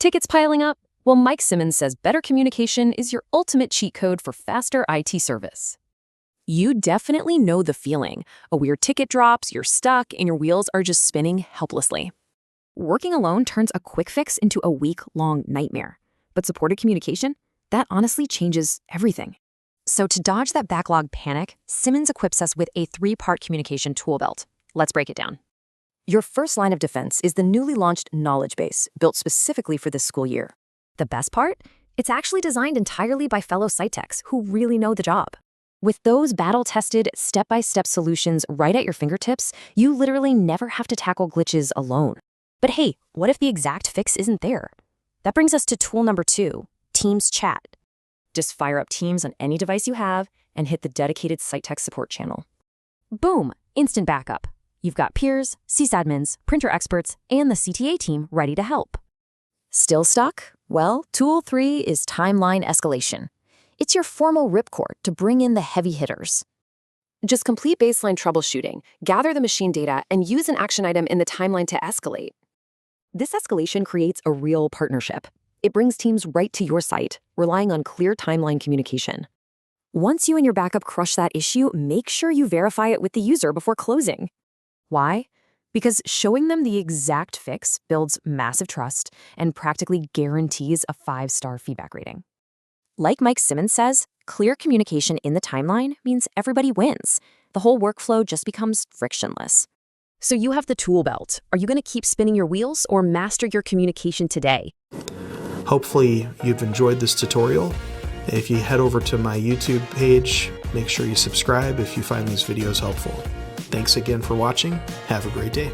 Tickets piling up? Well, Mike Simmons says better communication is your ultimate cheat code for faster IT service. You definitely know the feeling. A weird ticket drops, you're stuck, and your wheels are just spinning helplessly. Working alone turns a quick fix into a week-long nightmare. But supported communication? That honestly changes everything. So to dodge that backlog panic, Simmons equips us with a 3-part communication tool belt. Let's break it down. Your first line of defense is the newly launched Knowledge Base, built specifically for this school year. The best part? It's actually designed entirely by fellow site techs who really know the job. With those battle-tested, step-by-step solutions right at your fingertips, you literally never have to tackle glitches alone. But hey, what if the exact fix isn't there? That brings us to tool number 2, Teams Chat. Just fire up Teams on any device you have and hit the dedicated site tech support channel. Boom! Instant backup. You've got peers, sysadmins, printer experts, and the CTA team ready to help. Still stuck? Well, tool 3 is Timeline Escalation. It's your formal ripcord to bring in the heavy hitters. Just complete baseline troubleshooting, gather the machine data, and use an action item in the timeline to escalate. This escalation creates a real partnership. It brings teams right to your site, relying on clear timeline communication. Once you and your backup crush that issue, make sure you verify it with the user before closing. Why? Because showing them the exact fix builds massive trust and practically guarantees a 5-star feedback rating. Like Mike Simmons says, clear communication in the timeline means everybody wins. The whole workflow just becomes frictionless. So you have the tool belt. Are you going to keep spinning your wheels or master your communication today? Hopefully you've enjoyed this tutorial. If you head over to my YouTube page, make sure you subscribe if you find these videos helpful. Thanks again for watching. Have a great day.